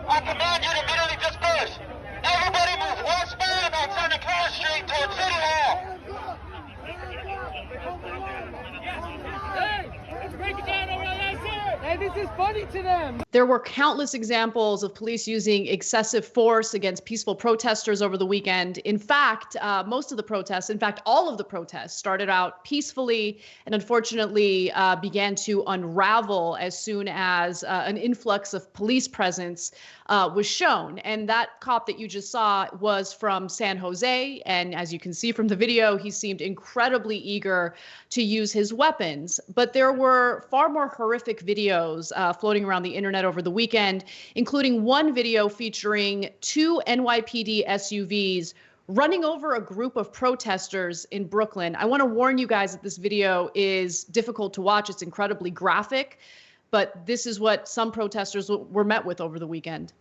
I command you to immediately disperse. Everybody move westbound on Santa Clara Street towards City Hall. Hey, this is funny to them. There were countless examples of police using excessive force against peaceful protesters over the weekend. In fact, most of the protests, in fact, all of the protests started out peacefully and unfortunately began to unravel as soon as an influx of police presence was shown. And that cop that you just saw was from San Jose. And as you can see from the video, he seemed incredibly eager to use his weapons. But there were far more horrific videos floating around the internet over the weekend, including one video featuring two NYPD SUVs running over a group of protesters in Brooklyn. I want to warn you guys that this video is difficult to watch. It's incredibly graphic, but this is what some protesters were met with over the weekend.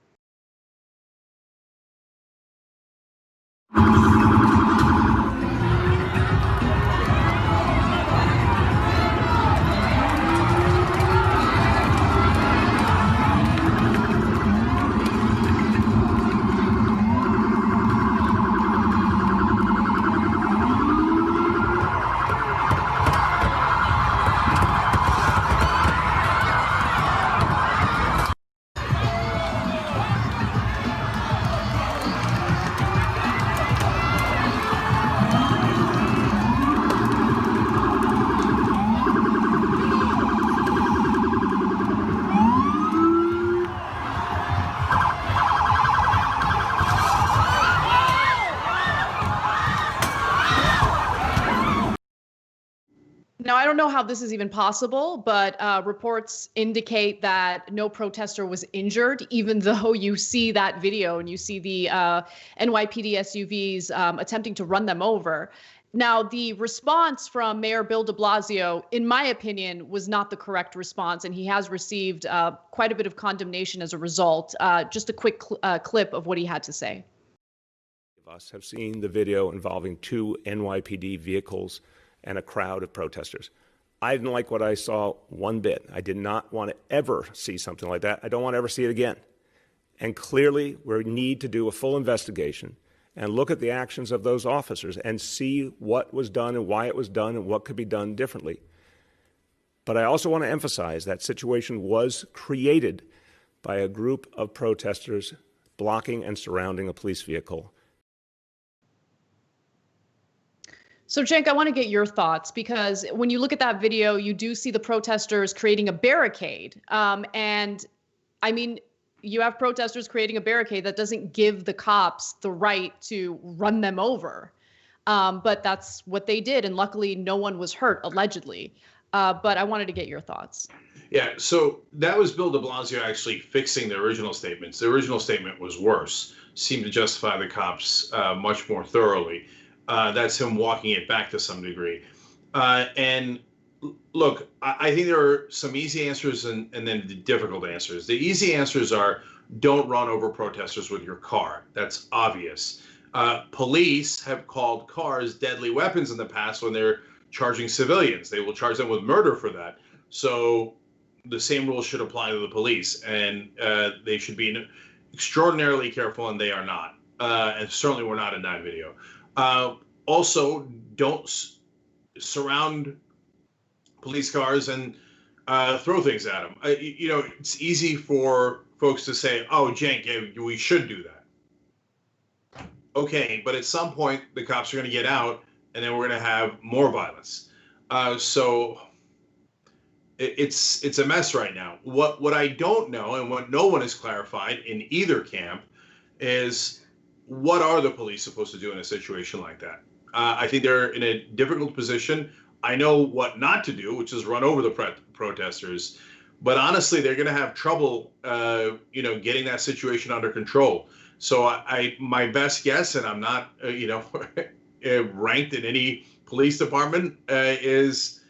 Now, I don't know how this is even possible, but reports indicate that no protester was injured, even though you see that video and you see the NYPD SUVs attempting to run them over. Now, the response from Mayor Bill de Blasio, in my opinion, was not the correct response, and he has received quite a bit of condemnation as a result. Just a quick clip of what he had to say. Of us have seen the video involving two NYPD vehicles and a crowd of protesters. I didn't like what I saw one bit. I did not want to ever see something like that. I don't want to ever see it again. And clearly, we need to do a full investigation and look at the actions of those officers and see what was done and why it was done and what could be done differently. But I also want to emphasize that situation was created by a group of protesters blocking and surrounding a police vehicle. So, Cenk, I want to get your thoughts, because when you look at that video, you do see the protesters creating a barricade. And I mean, you have protesters creating a barricade that doesn't give the cops the right to run them over. But that's what they did. And luckily, no one was hurt, allegedly. But I wanted to get your thoughts. Yeah, so that was Bill de Blasio actually fixing the original statements. The original statement was worse, seemed to justify the cops much more thoroughly. That's him walking it back to some degree. And look, I think there are some easy answers and then the difficult answers. The easy answers are don't run over protesters with your car. That's obvious. Police have called cars deadly weapons in the past when they're charging civilians. They will charge them with murder for that. So the same rules should apply to the police, and they should be extraordinarily careful, and they are not. And certainly we're not in that video. Also, don't surround police cars and throw things at them. You know, it's easy for folks to say, oh, Cenk, we should do that. Okay, but at some point, the cops are going to get out, and then we're going to have more violence. So it's a mess right now. What I don't know, and what no one has clarified in either camp, is what are the police supposed to do in a situation like that? I think they're in a difficult position. I know what not to do, which is run over the protesters. But honestly, they're going to have trouble, getting that situation under control. So my best guess, and I'm not, ranked in any police department, is,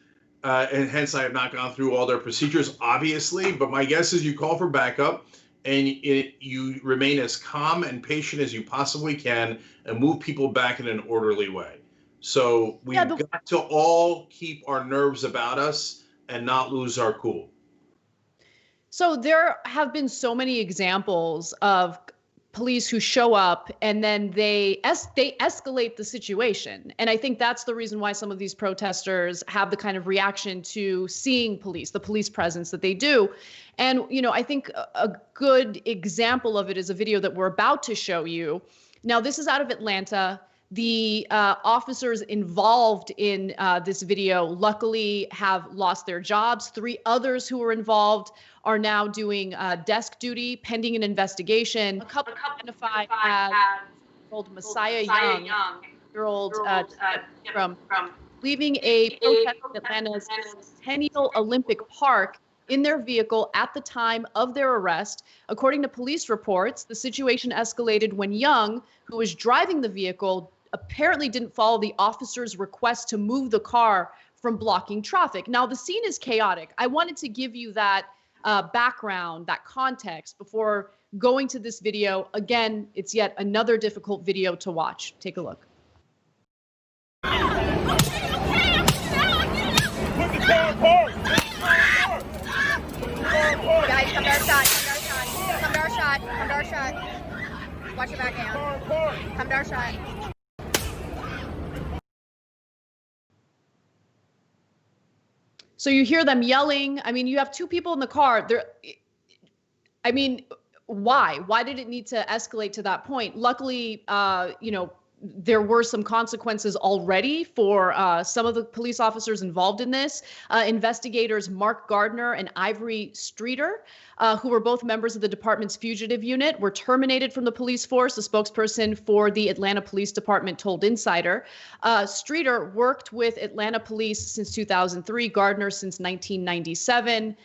and hence I have not gone through all their procedures, obviously. But my guess is you call for backup, and you remain as calm and patient as you possibly can and move people back in an orderly way. So we've got to all keep our nerves about us and not lose our cool. So there have been so many examples of police who show up and then they escalate the situation. And I think that's the reason why some of these protesters have the kind of reaction to seeing police, the police presence that they do. And, I think a good example of it is a video that we're about to show you. Now, this is out of Atlanta. The officers involved in this video luckily have lost their jobs. 3 others who were involved are now doing desk duty pending an investigation. A couple identified as old Messiah Young, year-old from leaving a protest at Atlanta's Centennial Olympic Park in their vehicle at the time of their arrest. According to police reports, the situation escalated when Young, who was driving the vehicle, apparently didn't follow the officer's request to move the car from blocking traffic. Now, the scene is chaotic. I wanted to give you that background, that context before going to this video. Again, it's yet another difficult video to watch. Take a look. Guys, come to our shot, come to our shot, come to our shot. Watch your back hand. Come to our shot. So you hear them yelling. I mean, you have 2 people in the car. Why? Why did it need to escalate to that point? Luckily, there were some consequences already for some of the police officers involved in this. Investigators Mark Gardner and Ivory, who were both members of the department's fugitive unit, were terminated from the police force. The spokesperson for the Atlanta Police Department told Insider. Streeter worked with Atlanta police since 2003, Gardner since 1997.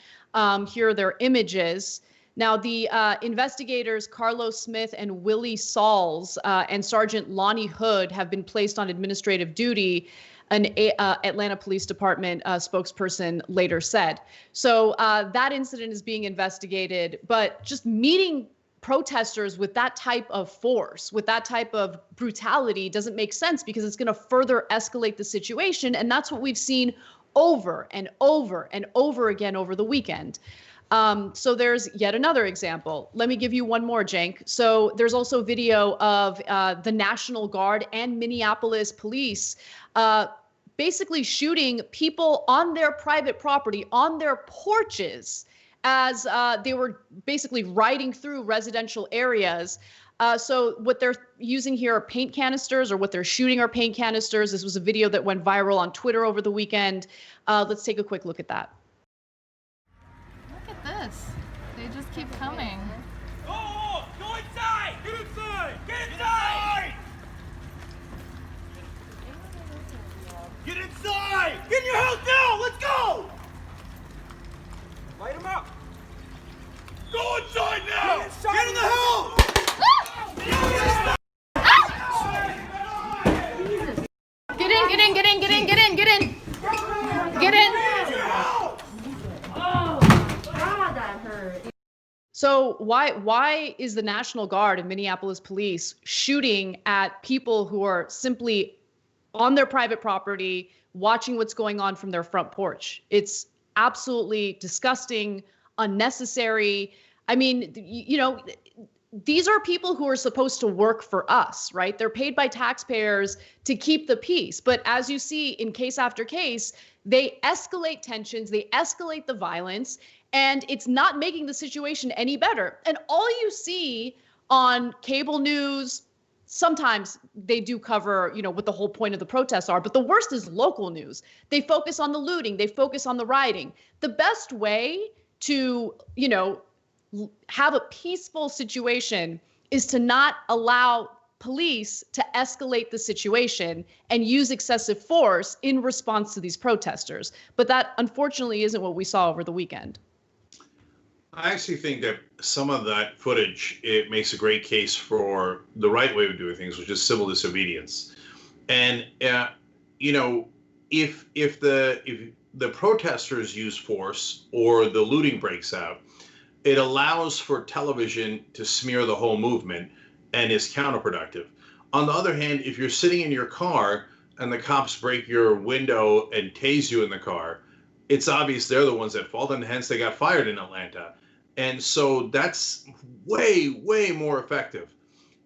Here are their images. Now, the investigators Carlos Smith and Willie Sauls and Sergeant Lonnie Hood have been placed on administrative duty, an Atlanta Police Department spokesperson later said. So that incident is being investigated, but just meeting protesters with that type of force, with that type of brutality doesn't make sense because it's going to further escalate the situation. And that's what we've seen over and over and over again over the weekend. So there's yet another example. Let me give you one more, Cenk. So there's also video of the National Guard and Minneapolis police basically shooting people on their private property, on their porches, as they were basically riding through residential areas. So what they're using here are paint canisters, or what they're shooting are paint canisters. This was a video that went viral on Twitter over the weekend. Let's take a quick look at that. This. They just keep coming. Oh, go inside! Get inside! Get inside! Get inside! Get in your house now! Let's go! Light him up! Go inside now! Get in the house! Get in, get in, get in, get in, get in, get in! Get in! So why is the National Guard and Minneapolis police shooting at people who are simply on their private property, watching what's going on from their front porch? It's absolutely disgusting, unnecessary. I mean, these are people who are supposed to work for us, right? They're paid by taxpayers to keep the peace. But as you see in case after case, they escalate tensions, they escalate the violence, and it's not making the situation any better. And all you see on cable news, sometimes they do cover, what the whole point of the protests are, but the worst is local news. They focus on the looting, they focus on the rioting. The best way to, have a peaceful situation is to not allow police to escalate the situation and use excessive force in response to these protesters. But that, unfortunately, isn't what we saw over the weekend. I actually think that some of that footage, it makes a great case for the right way of doing things, which is civil disobedience. And if the protesters use force or the looting breaks out, it allows for television to smear the whole movement and is counterproductive. On the other hand, if you're sitting in your car and the cops break your window and tase you in the car, it's obvious they're the ones at fault, and hence they got fired in Atlanta. And so that's way, way more effective.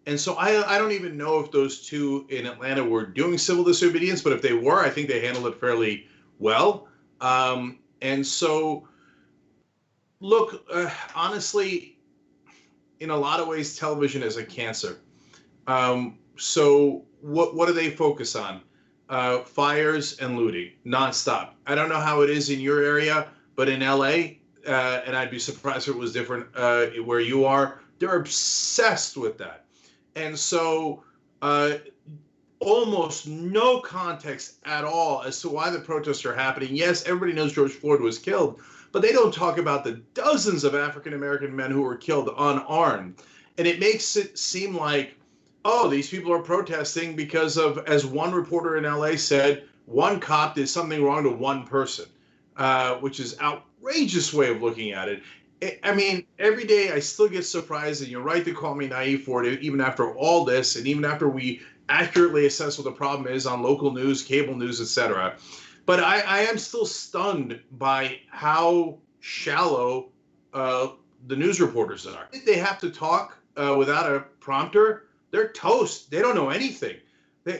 And so I don't even know if those two in Atlanta were doing civil disobedience, but if they were, I think they handled it fairly well. And so, look, honestly, in a lot of ways, television is a cancer. So what do they focus on? Fires and looting nonstop. I don't know how it is in your area, but in LA, and I'd be surprised if it was different where you are, they're obsessed with that. And so almost no context at all as to why the protests are happening. Yes, everybody knows George Floyd was killed, but they don't talk about the dozens of African-American men who were killed unarmed. And it makes it seem like, oh, these people are protesting because of, as one reporter in LA said, one cop did something wrong to one person, which is outrageous way of looking at it. I mean, every day I still get surprised, and you're right to call me naive for it, even after all this, and even after we accurately assess what the problem is on local news, cable news, etc. But I am still stunned by how shallow the news reporters are. They have to talk without a prompter. They're toast. They don't know anything.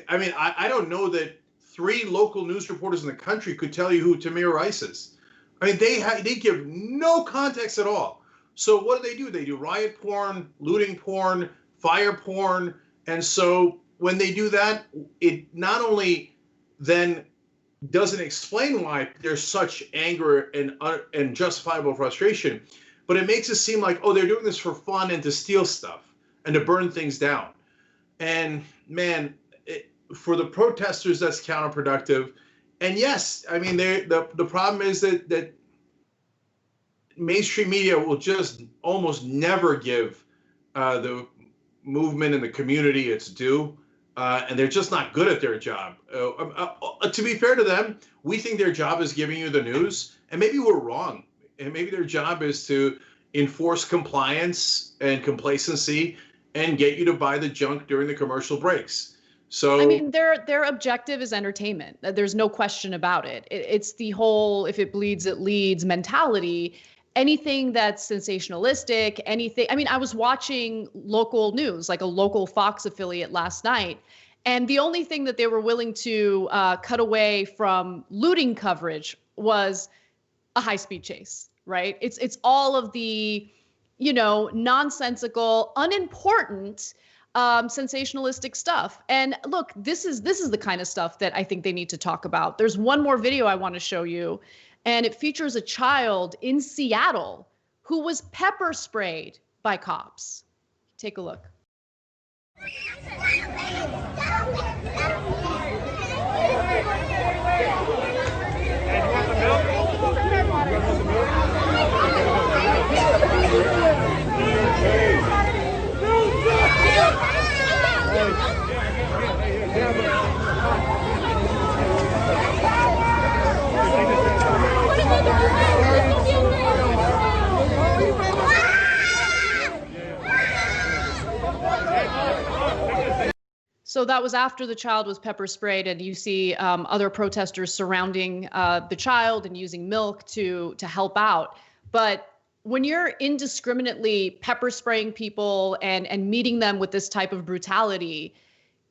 I don't know that 3 local news reporters in the country could tell you who Tamir Rice is. I mean, they give no context at all. So what do? They do riot porn, looting porn, fire porn. And so when they do that, it not only then doesn't explain why there's such anger and justifiable frustration, but it makes it seem like, oh, they're doing this for fun and to steal stuff and to burn things down. And man, for the protesters, that's counterproductive. And yes, I mean, the problem is that mainstream media will just almost never give the movement and the community its due, and they're just not good at their job. To be fair to them, we think their job is giving you the news, and maybe we're wrong. And maybe their job is to enforce compliance and complacency and get you to buy the junk during the commercial breaks. So I mean, their objective is entertainment. There's no question about it. It's the whole "if it bleeds, it leads" mentality. Anything that's sensationalistic, anything. I mean, I was watching local news, like a local Fox affiliate last night, and the only thing that they were willing to cut away from looting coverage was a high-speed chase, right? It's all of the, nonsensical, unimportant, sensationalistic stuff. And look, this is the kind of stuff that I think they need to talk about. There's one more video I want to show you, and it features a child in Seattle who was pepper sprayed by cops. Take a look. So that was after the child was pepper sprayed, and you see other protesters surrounding the child and using milk to help out. But when you're indiscriminately pepper spraying people and meeting them with this type of brutality,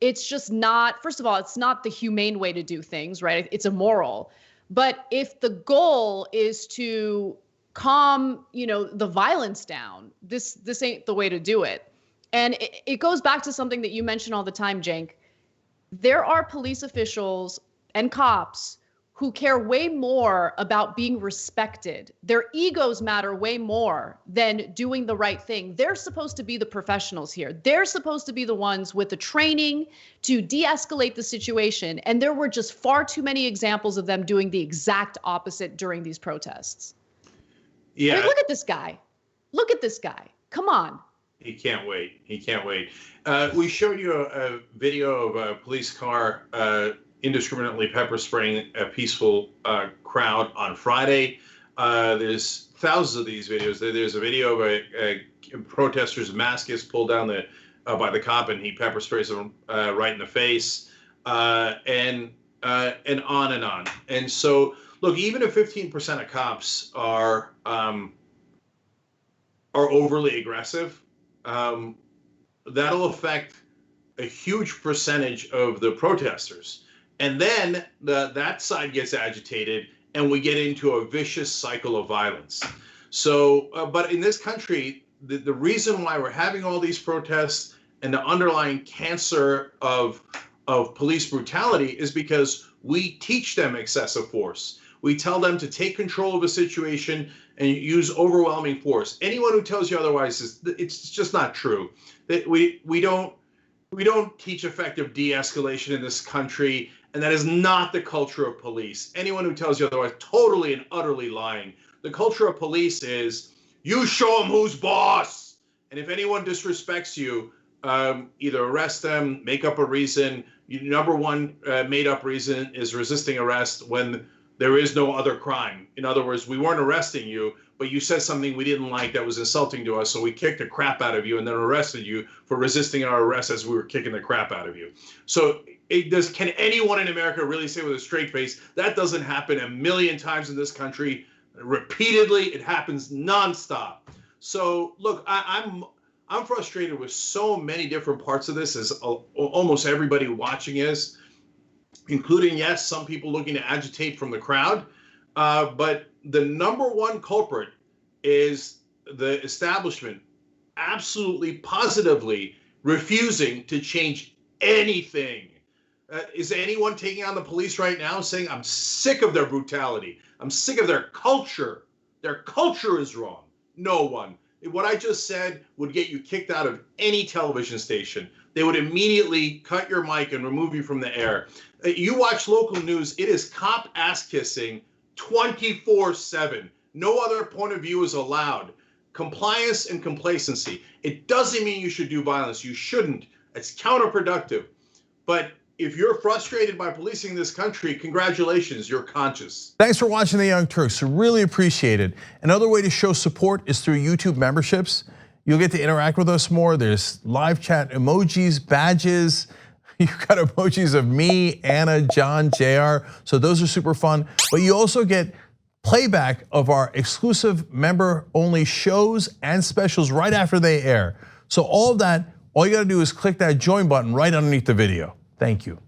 it's just not, first of all, it's not the humane way to do things, right? It's immoral. But if the goal is to calm, the violence down, this ain't the way to do it. And it goes back to something that you mention all the time, Cenk. There are police officials and cops who care way more about being respected. Their egos matter way more than doing the right thing. They're supposed to be the professionals here. They're supposed to be the ones with the training to de-escalate the situation. And there were just far too many examples of them doing the exact opposite during these protests. Yeah. I mean, look at this guy. Look at this guy. Come on. He can't wait. He can't wait. We showed you a video of a police car indiscriminately pepper spraying a peaceful crowd on Friday. There's thousands of these videos. There's a video of a protester's mask gets pulled down by the cop, and he pepper sprays him right in the face, and on and on. And so, look, even if 15% of cops are are overly aggressive, that'll affect a huge percentage of the protesters. And then that side gets agitated and we get into a vicious cycle of violence. So, but in this country, the reason why we're having all these protests and the underlying cancer of police brutality is because we teach them excessive force. We tell them to take control of a situation and use overwhelming force. Anyone who tells you otherwise it's just not true. We don't teach effective de-escalation in this country, and that is not the culture of police. Anyone who tells you otherwise, totally and utterly lying. The culture of police is you show them who's boss, and if anyone disrespects you, either arrest them, make up a reason. Number one made up reason is resisting arrest when there is no other crime. In other words, we weren't arresting you, but you said something we didn't like that was insulting to us, so we kicked the crap out of you and then arrested you for resisting our arrest as we were kicking the crap out of you. So can anyone in America really say with a straight face, that doesn't happen a million times in this country? Repeatedly, it happens nonstop. So look, I'm frustrated with so many different parts of this, as almost everybody watching is, including, yes, some people looking to agitate from the crowd. But the number one culprit is the establishment absolutely, positively refusing to change anything. Is anyone taking on the police right now saying, I'm sick of their brutality. I'm sick of their culture. Their culture is wrong. No one. What I just said would get you kicked out of any television station. They would immediately cut your mic and remove you from the air. You watch local news, it is cop ass kissing 24/7. No other point of view is allowed. Compliance and complacency. It doesn't mean you should do violence. You shouldn't. It's counterproductive. But if you're frustrated by policing this country, congratulations, you're conscious. Thanks for watching The Young Turks. Really appreciate it. Another way to show support is through YouTube memberships. You'll get to interact with us more. There's live chat emojis, badges. You've got emojis of me, Anna, John, JR. So those are super fun. But you also get playback of our exclusive member-only shows and specials right after they air. So all of that, all you gotta do is click that join button right underneath the video. Thank you.